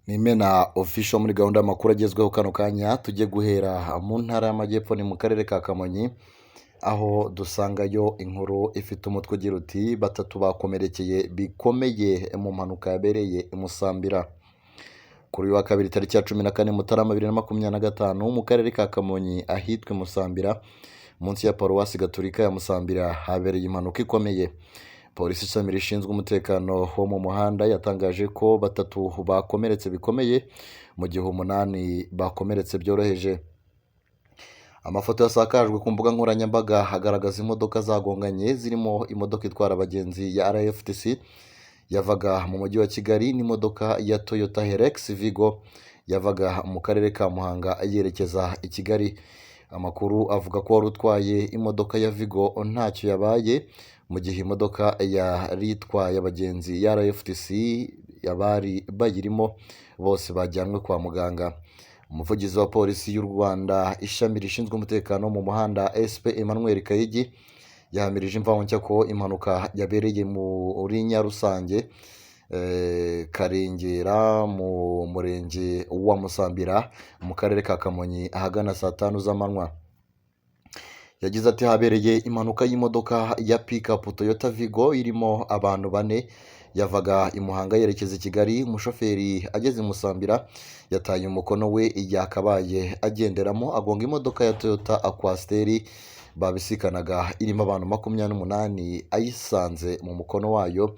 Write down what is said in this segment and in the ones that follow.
Ni Imena official muri gahunda y'amakuru agezweho kano kanya tujye guhera mu ntara y'amajyepfo ni mu karere ka Kamonyi aho dusangayo inkuru ifite umutwe ugira uti batatu bakomerekeye bikomeye mu mpanuka yabereye i Musambira kuri uyu wa kabiri tariki ya 14 Mutarama 2025 mu karere ka Kamonyi ahitwa i Musambira munsi ya paruwasi gatolika ya Musambira habereye impanuka ikomeye. Polisi ishami rishinzwe umutekano wo mu muhanda yatangaje ko batatu bakomeretse bikomeye mu gihe 8 bakomeretse byoroheje. Amafoto yasakajwe ku mbuga nkoranyambaga hagaragaza imodoka zagonganye zirimo imodoka itwara abagenzi ya RFTC yavaga mu mujyi wa Kigali n'imodoka ya Toyota Hilux Vigo yavaga mu karere ka Muhanga yerekeza i Kigali. Amakuru avuga ko wari utwaye imodoka ya Vigo ntacyo yabaye mu gihe imodoka yari itwaye abagenzi ya RFTC abari bayirimo bose bajyanwe kwa muganga. Umuvugizi wa polisi y'u Rwanda ishami rishinzwe umutekano mu muhanda SP Emmanuel Kayigi yahamirije imvaho ko impanuka yabereye muri Nyarusange Karengera mu murenge wa Musambira mu karere ka Kamonyi ahagana saa 5 z'amanywa. Yagize ati habereye impanuka y'imodoka ya pick-up Toyota Vigo irimo abantu 4 yavaga i Muhanga yerekeza i Kigali. Umushoferi ageze i Musambira yataye umukono we yakabaye agenderamo agonga imodoka ya Toyota Aquaster babisikanaga irimo abantu 28 ayisanze mu mukono wayo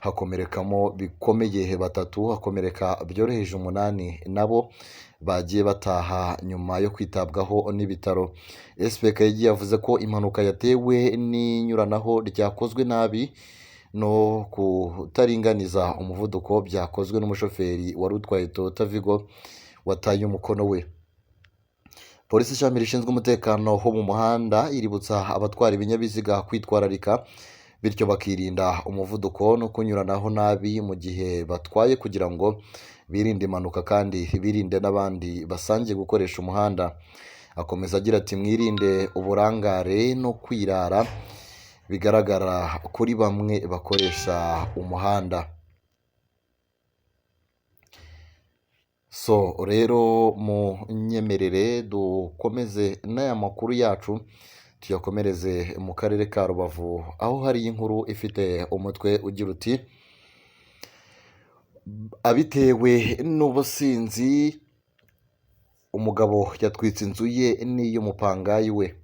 hakomerekamo bikomeye batatu hakomereka byoroheje 8 nabo bagiye bataha nyuma yo kwitabwaho n'ibitaro. SPK yavuze ko impanuka yatewe n'inyuranaho ryakozwe nabi no kutaringaniza umuvuduko byakozwe n'umushoferi wari utwaye Toyota Vigo wataye umukono we. Polisi ishami rishinzwe umutekano wo mu muhanda iributsa abatwara ibinyabiziga kwitwararika bityo bakirinda umuvuduko no kunyuranaho nabi mu gihe batwaye kugira ngo birinde impanuka kandi birinde n'abandi basangiye gukoresha umuhanda. Akomeza agira ati mwirinde uburangare no kwirara bigaragara kuri bamwe bakoresha umuhanda. So rero mu nyemerere dukomeze n'aya makuru yacu tuyakomereze mu karere ka Rubavu aho hari inkuru ifite umutwe ugira uti abitewe n'ubusinzi umugabo yatwitse inzu ye n'iy'umupangayi we.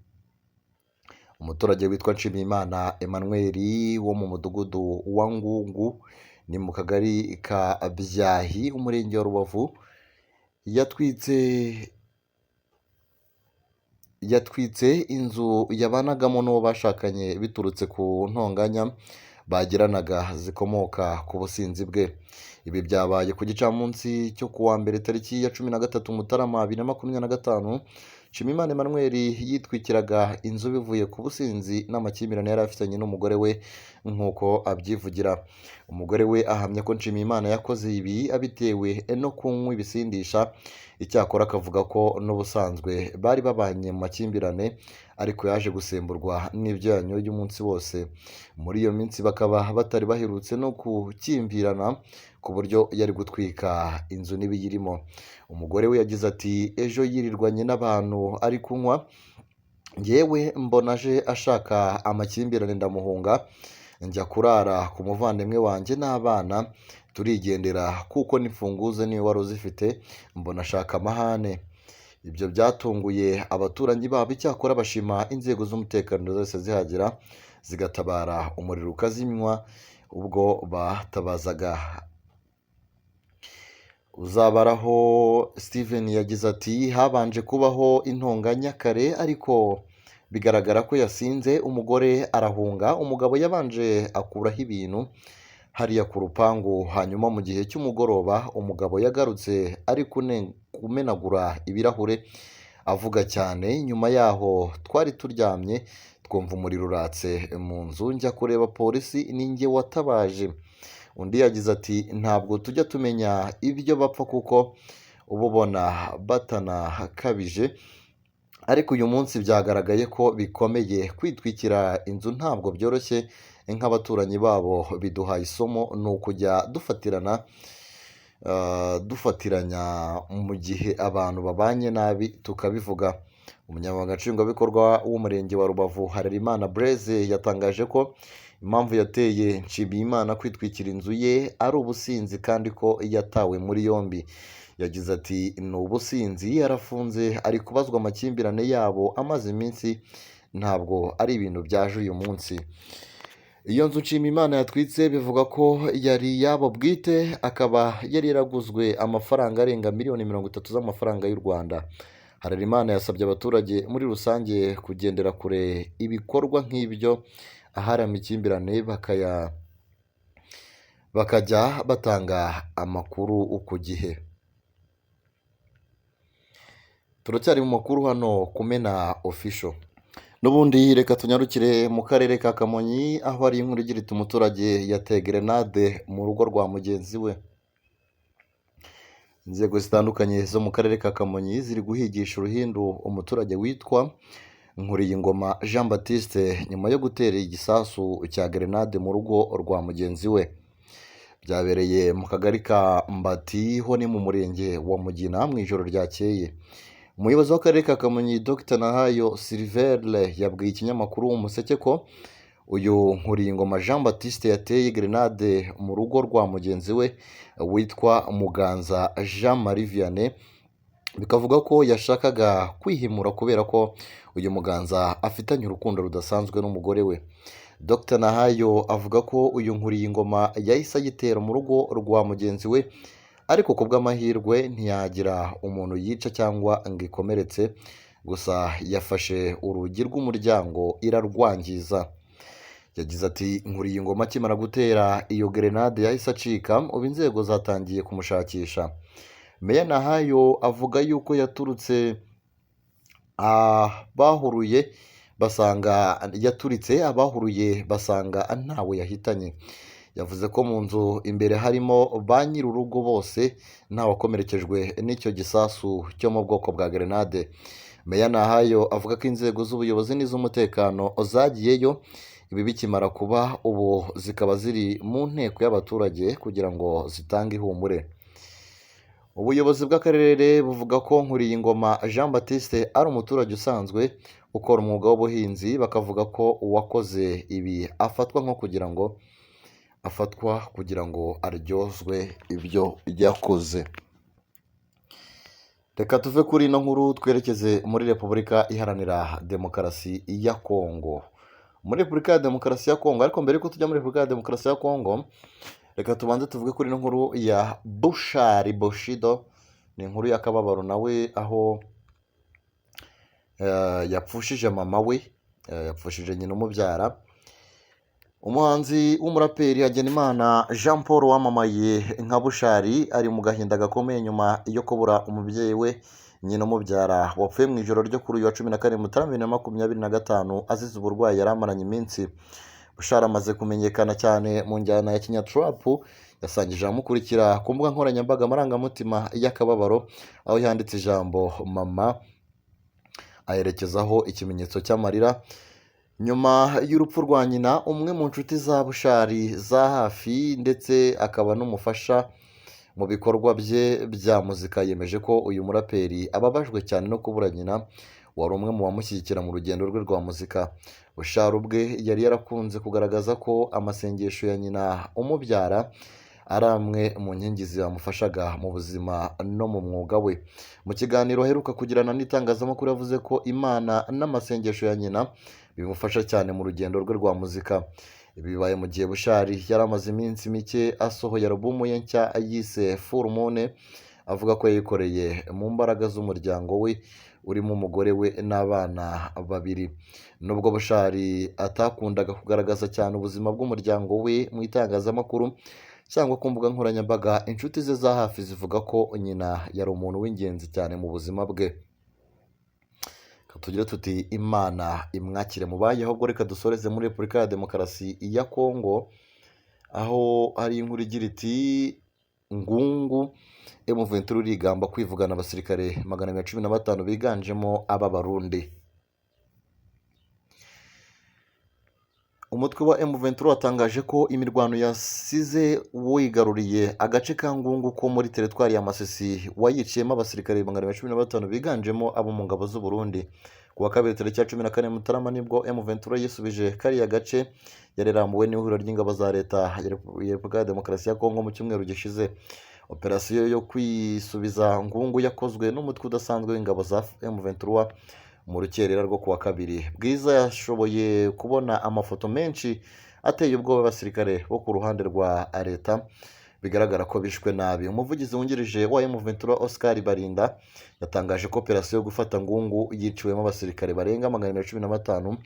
Umuturage witwa Nshimiyimana Emmanuel wo mu mudugudu wa Ngungu ni mu kagari ka Byahi umurenge wa Rubavu yatwitse inzu yabanagamo n'uwo bashakanye biturutse ku ntonganya bagiranaga zikomoka ku businzi bwe. Ibi byabaye ku gicamunsi cyo kuwa mbere tariki ya 13 Mutarama 2025. Nshimiyimana Emmanuel yitwikiraga inzu bivuye ku businzi n'amakimbirane yari afitanye n'umugore we nk'uko abyivugira. Umugore we ahamya ko Nshimiyimana yakoze ibi abitewe no kunywa ibisindisha. Icyakora akavuga ko n'ubusanzwe bari babanye mu makimbirane ariko yaje gusemburwa n'ibyo yanyoye umunsi wose. Muri iyo minsi bakaba batari baherutse no kukimbirana ku buryo yari gutwika inzu n'ibiyirimo. Umugore we yagize ati ejo yirirwanye n'abantu ari kunywa ngewe mbona aje ashaka amakimbirane ndamuhunga njya kurara ku muvandimwe wanjye n'abana turigendera kuko n'imfunguzo niwe wari uzifite mbona ashaka amahane. Ibyo byatunguye abaturanyi babo. Icyakora bashima inzego z'umutekano zose zihagera zigatabara umuriro ukazimywa ubwo batabazaga. Uzabaraho Steven yagize ati habanje kubaho intonganya kare ariko bigaragara ko yasinze umugore arahunga. Umugabo yabanje akuraho ibintu hariya ku rupangu hanyuma mu gihe cy'umugoroba umugabo yagarutse ari kumenagura ibirahure avuga cyane. Nyuma yaho twari turyamye twumva umuriro uratse mu nzu njya kureba polisi ninjye watabaje. Undi yagize ati ntabwo tujya tumenya ibyo bapfa kuko uba ubona batanakabije ariko uyu munsi byagaragaye ko bikomeye. Kwitwikira inzu ntabwo byoroshye nk'abaturanyi babo biduhaye isomo ni ukujya dufatirana dufatiranya mu gihe abantu babanye nabi tukabivuga. Umunyamabanga nshingwabikorwa w'umurenge wa Rubavu Harerimana Blaise yatangaje ko impamvu yateye Nshimiyimana kwitwikira inzu ye ari ubusinzi kandi ko yatawe muri yombi. Yagize ati ni ubusinzi, arafunze, ari kubazwa amakimbirane yabo amaze iminsi, ntabwo ari ibintu byaje uyu munsi. Iyo nzu Nshimiyimana yatwitse bivuga ko yari iyabo bwite, akaba yari yaraguzwe amafaranga arenga miliyoni 30 z'amafaranga y'u Rwanda. Harerimana yasabye abaturage muri rusange kugendera kure ibikorwa nk'ibyo, ahari amakimbirane bakajya batanga amakuru ku gihe. Turacyari mu makuru hano Kumena Official. N'ubundi reka tunyarukire mu karere ka Kamonyi, aho hari inkuru igira iti umuturage yateye grenade mu rugo rwa mugenzi we. Inzego zitandukanye zo mu karere ka Kamonyi ziri guhigisha uruhindu umuturage witwa Nkuriyingoma Jean Baptiste nyuma yo gutera igisasu cya grenade mu rugo rwa mugenzi we. Byabereye mu kagari ka Mbati ho ni mu murenge wa Mugina mu ijoro ryakeye. Umuyobozi w'akarere ka Kamonyi Dr Nahayo Silvere yabwiye ikinyamakuru Umuseke ko uyu Nkuriyingoma Jean Baptiste yateye grenade mu rugo rwa mugenzi we witwa Muganza Jean Marie Vianney, bikavuga ko yashakaga kwihimura kubera ko uyu Muganza afitanye urukundo rudasanzwe n'umugore we. Dr Nahayo avuga ko uyu Nkuriyingoma yahise agitera mu rugo rwa mugenzi we, ariko ku bw'amahirwe ntiyagira umuntu yica cyangwa ngo ikomeretse, gusa yafashe urugi rw'umuryango irarwangiza. Yagize ati Nkuriyingoma akimara gutera iyo grenade yahise acika, ubu inzego zatangiye kumushakisha. Meya Nahayo avuga yuko yaturitse abahuruye basanga ntawe yahitanye. Yavuze ko mu nzu imbere harimo ba nyir'urugo bose ntawakomerekejwe n'icyo gisasu cyo mu bwoko bwa grenade. Meya Nahayo avuga ko inzego z'ubuyobozi n'iz'umutekano zagiyeyo, ibi bikimara kuba ubu zikaba ziri mu nteko y'abaturage kugira ngo zitange ihumure. Ubuyobozi bw'akarere buvuga ko Nkuriyingoma Jean Baptiste ari umuturage usanzwe ukora umwuga w'ubuhinzi, bakavuga ko uwakoze ibi afatwa kugira ngo aryozwe ibyo yakoze. Reka tuve kuri ino nkuru twerekeze muri Repubulika Iharanira Demokarasi ya Kongo. Muri Repubulika ya Demokarasi ya Kongo, ariko mbere yuko tujya muri Repubulika ya Demokarasi ya Kongo, reka tubanze tuvuge kuri ino nkuru ya Bushari Bushido. Ni inkuru y'akababaro nawe, aho yapfushije mama we, yapfushije nyina umubyara. Umuhanzi w'umuraperi Hagenimana Jean Paul wamamaye nka Bushari ari mu gahinda gakomeye nyuma yo kubura umubyeyi we, nyina umubyara, wapfuye mu ijoro ryo kuri uyu wa 14 Mutarama 2025 azize uburwayi yari amaranye iminsi. Bushari amaze kumenyekana cyane mu njyana ya Kinyatrap, yasangije amukurikira ku mbuga nkoranyambaga amarangamutima y'akababaro, aho yanditse ijambo mama aherekezaho ikimenyetso cy'amarira. Nyuma y'urupfu rwa nyina, umwe mu nshuti za Bushari za hafi ndetse akaba n'umufasha mu bikorwa bye bya muzika yemeje ko uyu muraperi ababajwe cyane no kubura nyina wari umwe mu bamushyigikira mu rugendo rwe rwa muzika. Bushari ubwe yari yarakunze kugaragaza ko amasengesho ya nyina umubyara ari amwe mu nkingi zimufashaga mu buzima no mu mwuga we. Mu kiganiro aheruka kugirana n'itangazamakuru yavuze ko Imana n'amasengesho ya nyina bimufasha cyane mu rugendo rwe rwa muzika. Ibi bibaye mu gihe Bushari yari amaze iminsi mike asohoye alubumu ye nshya yise Full Moon, avuga ko yayikoreye mu mbaraga z'umuryango we urimo umugore we n'abana babiri. Nubwo Bushari atakundaga kugaragaza cyane ubuzima bw'umuryango we mu itangazamakuru cyangwa ku mbuga nkoranyambaga, inshuti ze za hafi zivuga ko nyina yari umuntu w'ingenzi cyane mu buzima bwe. Tugira tuti Imana imwakire mu bayeho. Ubwo reka dusoreze muri Repubulika ya Demokarasi ya Kongo, aho hari inkuru igira iti Ngungu M23 irigamba kwivugana abasirikare 115 biganjemo aba Barundi. Umutwe wa M23 watangaje ko imirwano yasize wigaruriye agace ka Ngungu ko muri teritwari ya Masisi wayiciyemo abasirikare 115 biganjemo abo mu ngabo z'u Burundi. Ku wa kabiri tariki ya 14 Mutarama nibwo M23 yisubije kariya gace yarerambuwe n'ihuriro ry'ingabo za leta ya Repubulika ya Demokarasi ya Kongo mu cyumweru gishize. Operasiyo yo kwisubiza Ngungu yakozwe n'umutwe udasanzwe w'ingabo za M23 mu rukerera rwo kuwa kabiri. Bwiza yashoboye kubona amafoto menshi ateye ubwoba abasirikare bo ku ruhande rwa leta bigaragara ko bishwe nabi. Umuvugizi wungirije wa M23 Oscar Barinda yatangaje ko operasiyo yo gufata Ngungu yiciwemo abasirikare barenga 115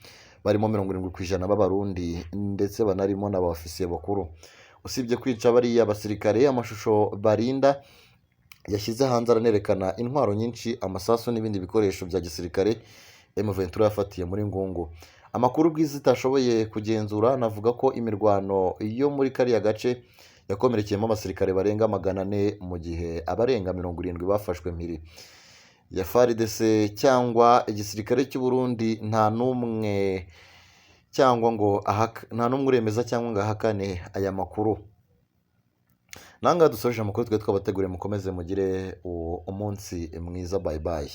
barimo 70% b'abarundi ndetse banarimo n'abafisiye bakuru. Usibye kwica bariya basirikare, amashusho Barinda yashyize hanze aranerekana intwaro nyinshi, amasasu n'ibindi bikoresho bya gisirikare M23 yafatiye muri Ngungu. Amakuru Bwiza itashoboye kugenzura anavuga ko imirwano yo muri kariya gace yakomerekeyemo abasirikare barenga 400 mu gihe abarenga 70 bafashwe mpiri ya FARDC cyangwa igisirikare cy'u Burundi. Nta numwe uremeza cyangwa ngo ahakane aya makuru. Nanga dusoje amakuru twe twabateguriye, mukomeze mugire umunsi mwiza, bye bye.